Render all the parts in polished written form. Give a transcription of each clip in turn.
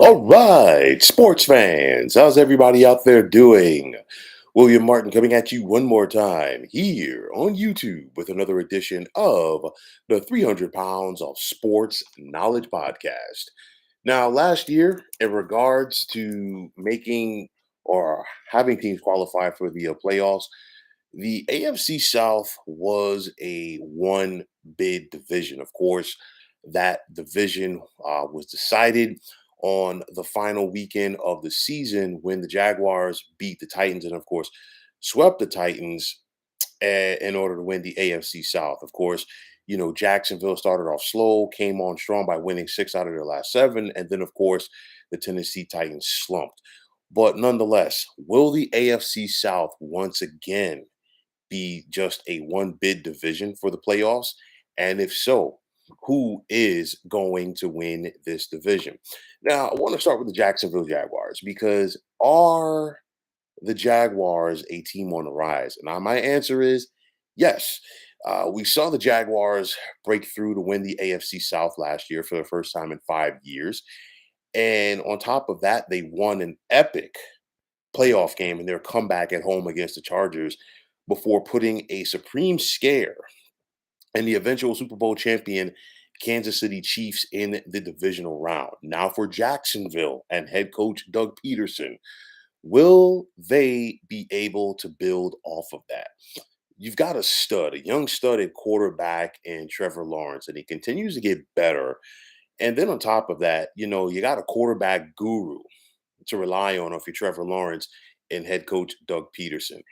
All right, sports fans, how's everybody out there doing? William Martin coming at you one more time here on YouTube with another edition of the 300 Pounds of Sports Knowledge Podcast. Now, last year, in regards to making or having teams qualify for the playoffs, the AFC South was a one bid division. Of course, that division was decided on the final weekend of the season when the Jaguars beat the Titans and, of course, swept the Titans in order to win the AFC South. Of course, Jacksonville started off slow, came on strong by winning six out of their last seven. And then, of course, the Tennessee Titans slumped. But nonetheless, will the AFC South once again be just a one bid division for the playoffs? And if so, who is going to win this division? Now, I want to start with the Jacksonville Jaguars because are the Jaguars a team on the rise? And my answer is yes. We saw the Jaguars break through to win the AFC South last year for the first time in 5 years. And on top of that, they won an epic playoff game in their comeback at home against the Chargers before putting a supreme scare and the eventual Super Bowl champion Kansas City Chiefs in the divisional round. Now for Jacksonville and head coach Doug Peterson, will they be able to build off of that? You've got a young stud at quarterback in Trevor Lawrence, and he continues to get better. And then on top of that, you got a quarterback guru to rely on if you're Trevor Lawrence and head coach Doug Peterson.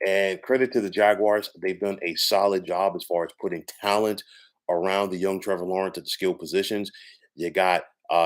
And credit to the Jaguars, they've done a solid job as far as putting talent around the young Trevor Lawrence at the skill positions. You got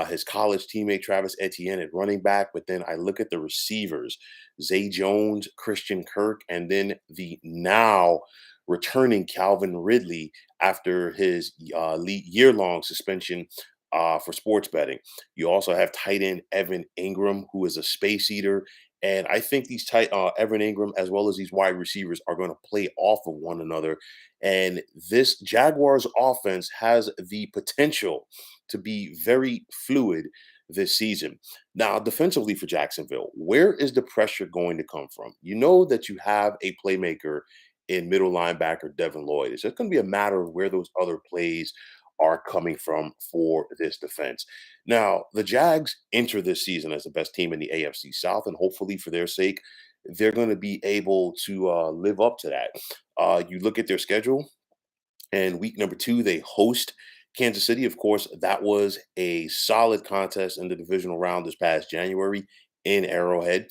his college teammate Travis Etienne at running back, but then I look at the receivers: Zay Jones, Christian Kirk, and then the now returning Calvin Ridley after his year-long suspension for sports betting. You also have tight end Evan Ingram, who is a space eater. And I think these Evan Ingram as well as these wide receivers are going to play off of one another. And this Jaguars offense has the potential to be very fluid this season. Now, defensively for Jacksonville, where is the pressure going to come from? You know that you have a playmaker in middle linebacker Devin Lloyd. It's just going to be a matter of where those other plays are coming from for this defense. Now, the Jags enter this season as the best team in the AFC South, and hopefully for their sake, they're going to be able to live up to that. You look at their schedule, and week number two, they host Kansas City. Of course, that was a solid contest in the divisional round this past January in Arrowhead.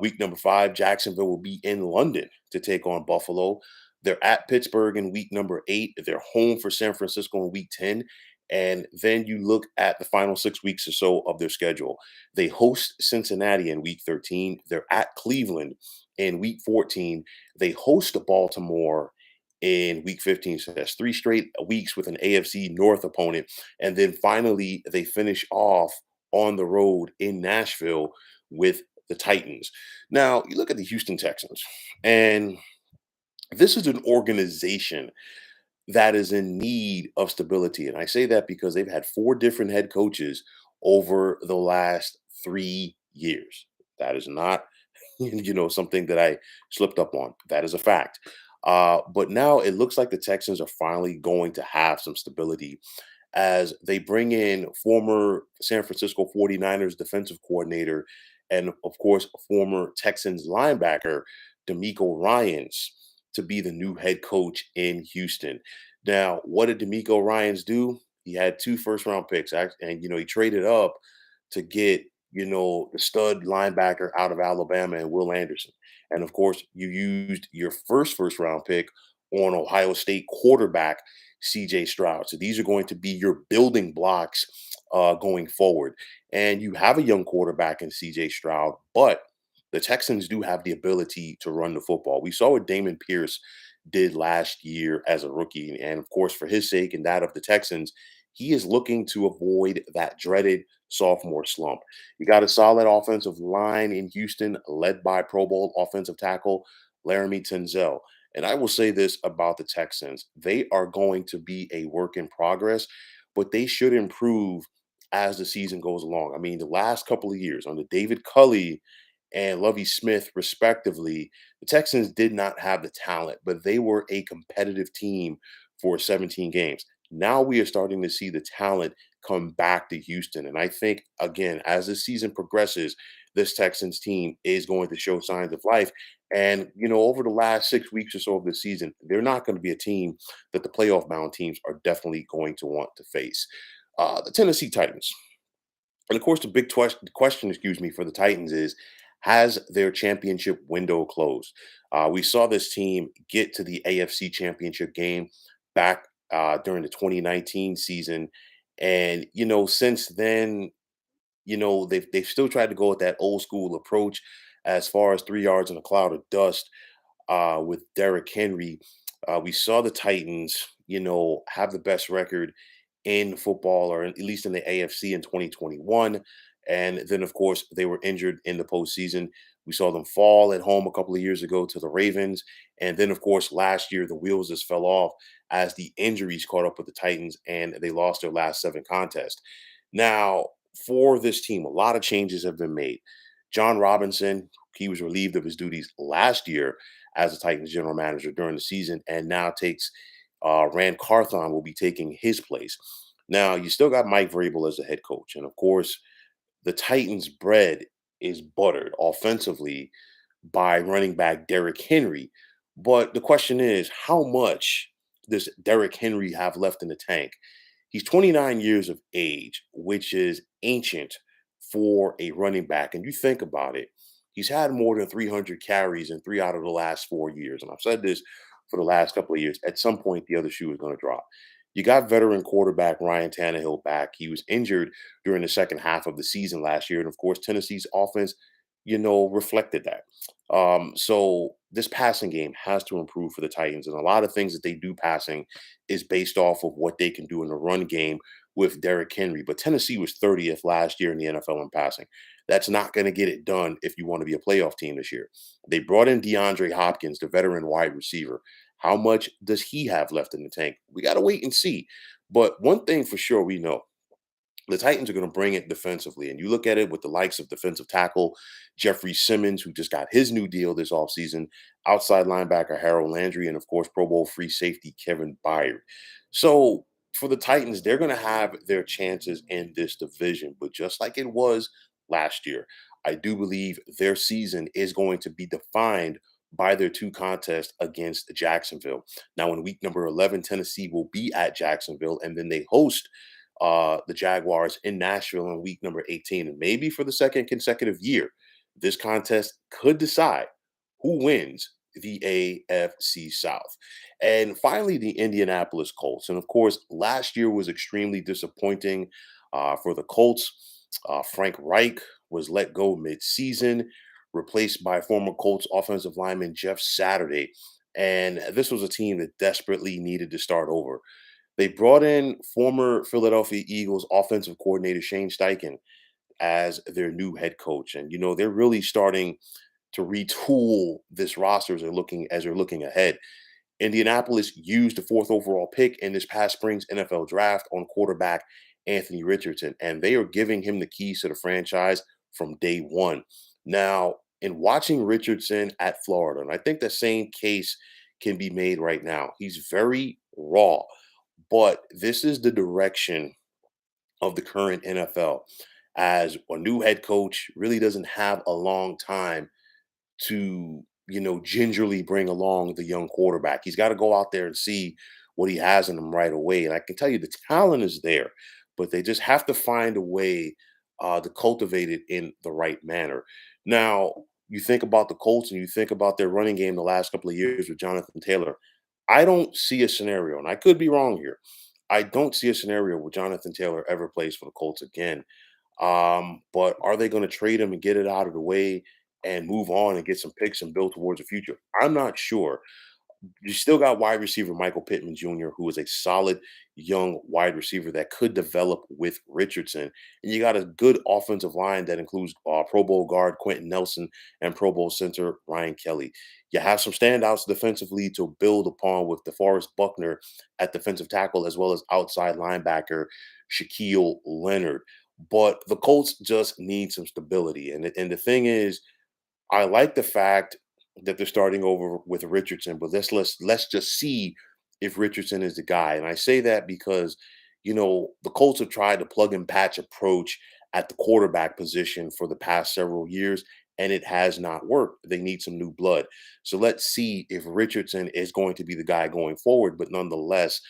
Week number five, Jacksonville will be in London to take on Buffalo. They're at Pittsburgh in week number eight. They're home for San Francisco in week 10. And then you look at the final 6 weeks or so of their schedule. They host Cincinnati in week 13. They're at Cleveland in week 14. They host Baltimore in week 15. So that's three straight weeks with an AFC North opponent. And then finally, they finish off on the road in Nashville with the Titans. Now, you look at the Houston Texans, and this is an organization that is in need of stability. And I say that because they've had four different head coaches over the last 3 years. That is not, something that I slipped up on. That is a fact. But now it looks like the Texans are finally going to have some stability as they bring in former San Francisco 49ers defensive coordinator and, of course, former Texans linebacker, D'Amico Ryans, to be the new head coach in Houston. Now, what did D'Amico Ryans do? He had two first round picks, and he traded up to get the stud linebacker out of Alabama and Will Anderson. And of course, you used your first round pick on Ohio State quarterback CJ Stroud. So these are going to be your building blocks going forward. And you have a young quarterback in CJ Stroud, but the Texans do have the ability to run the football. We saw what Damon Pierce did last year as a rookie. And of course, for his sake and that of the Texans, he is looking to avoid that dreaded sophomore slump. You got a solid offensive line in Houston, led by Pro Bowl offensive tackle Laramie Tunzel. And I will say this about the Texans: they are going to be a work in progress, but they should improve as the season goes along. I mean, the last couple of years under David Culley and Lovie Smith, respectively, the Texans did not have the talent, but they were a competitive team for 17 games. Now we are starting to see the talent come back to Houston. And I think, again, as the season progresses, this Texans team is going to show signs of life. And, over the last 6 weeks or so of the season, they're not going to be a team that the playoff bound teams are definitely going to want to face. The Tennessee Titans. And of course, the big question, excuse me, for the Titans is, has their championship window closed? We saw this team get to the AFC Championship game back during the 2019 season, and since then, they've still tried to go with that old school approach as far as 3 yards in a cloud of dust with Derrick Henry. We saw the Titans, have the best record in football, or at least in the AFC in 2021. And then, of course, they were injured in the postseason. We saw them fall at home a couple of years ago to the Ravens. And then, of course, last year, the wheels just fell off as the injuries caught up with the Titans and they lost their last 7 contests. Now, for this team, a lot of changes have been made. John Robinson, he was relieved of his duties last year as the Titans general manager during the season, and now takes Rand Carthon will be taking his place. Now, you still got Mike Vrabel as the head coach. And of course, the Titans' bread is buttered offensively by running back Derrick Henry. But the question is, how much does Derrick Henry have left in the tank? He's 29 years of age, which is ancient for a running back. And you think about it, he's had more than 300 carries in 3 out of the last 4 years. And I've said this for the last couple of years. At some point, the other shoe is going to drop. You got veteran quarterback Ryan Tannehill back. He was injured during the second half of the season last year. And of course, Tennessee's offense, reflected that. So this passing game has to improve for the Titans. And a lot of things that they do passing is based off of what they can do in the run game with Derrick Henry. But Tennessee was 30th last year in the NFL in passing. That's not going to get it done if you want to be a playoff team this year. They brought in DeAndre Hopkins, the veteran wide receiver. How much does he have left in the tank? We got to wait and see. But one thing for sure we know, the Titans are going to bring it defensively. And you look at it with the likes of defensive tackle Jeffrey Simmons, who just got his new deal this offseason, outside linebacker Harold Landry, and of course, Pro Bowl free safety Kevin Byard. So for the Titans, they're going to have their chances in this division. But just like it was last year, I do believe their season is going to be defined by their 2 contests against Jacksonville. Now, in week number 11, Tennessee will be at Jacksonville, and then they host the Jaguars in Nashville in week number 18. And maybe for the second consecutive year, this contest could decide who wins the AFC South. And finally, the Indianapolis Colts. And of course, last year was extremely disappointing for the Colts. Frank Reich was let go mid-season, replaced by former Colts offensive lineman Jeff Saturday. And this was a team that desperately needed to start over. They brought in former Philadelphia Eagles offensive coordinator Shane Steichen as their new head coach. And they're really starting to retool this roster as they're looking ahead. Indianapolis used the 4th overall pick in this past spring's NFL draft on quarterback Anthony Richardson, and they are giving him the keys to the franchise from day one. Now, in watching Richardson at Florida, and I think the same case can be made right now, he's very raw, but this is the direction of the current NFL, as a new head coach really doesn't have a long time to, gingerly bring along the young quarterback. He's got to go out there and see what he has in him right away. And I can tell you the talent is there, but they just have to find a way to cultivate it in the right manner. Now, you think about the Colts and you think about their running game the last couple of years with Jonathan Taylor. I don't see a scenario, and I could be wrong here. I don't see a scenario where Jonathan Taylor ever plays for the Colts again. But are they going to trade him and get it out of the way and move on and get some picks and build towards the future? I'm not sure. You still got wide receiver Michael Pittman Jr., who is a solid young wide receiver that could develop with Richardson. And you got a good offensive line that includes Pro Bowl guard Quentin Nelson and Pro Bowl center Ryan Kelly. You have some standouts defensively to build upon with DeForest Buckner at defensive tackle, as well as outside linebacker Shaquille Leonard. But the Colts just need some stability. And the thing is, I like the fact that they're starting over with Richardson, but let's just see if Richardson is the guy. And I say that because the Colts have tried the plug and patch approach at the quarterback position for the past several years, and it has not worked. They need some new blood. So let's see if Richardson is going to be the guy going forward. But nonetheless,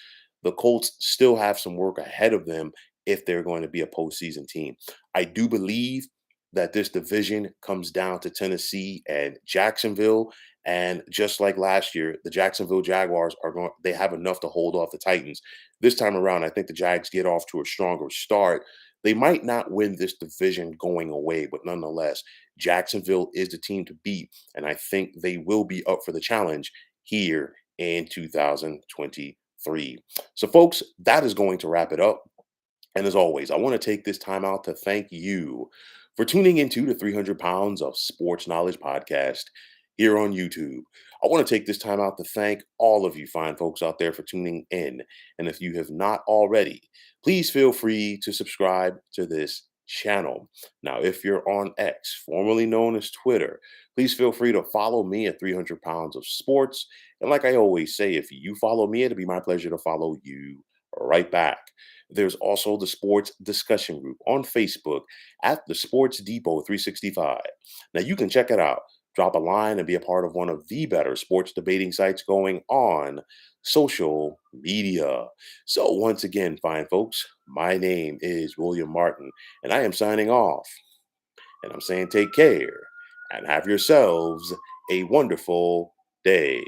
the Colts still have some work ahead of them if they're going to be a postseason team. I do believe that this division comes down to Tennessee and Jacksonville. And just like last year, the Jacksonville Jaguars they have enough to hold off the Titans. This time around, I think the Jags get off to a stronger start. They might not win this division going away, but nonetheless, Jacksonville is the team to beat. And I think they will be up for the challenge here in 2023. So, folks, that is going to wrap it up. And as always, I want to take this time out to thank you for tuning into the 300 Pounds of Sports Knowledge podcast here on YouTube. I want to take this time out to thank all of you fine folks out there for tuning in. And if you have not already, please feel free to subscribe to this channel. Now, if you're on X, formerly known as Twitter, please feel free to follow me at 300 Pounds of Sports. And like I always say, if you follow me, it'll be my pleasure to follow you right back. There's also the sports discussion group on Facebook at the Sports Depot 365. Now you can check it out. Drop a line and be a part of one of the better sports debating sites going on social media. So once again, fine folks, my name is William Martin, and I am signing off. And I'm saying take care and have yourselves a wonderful day.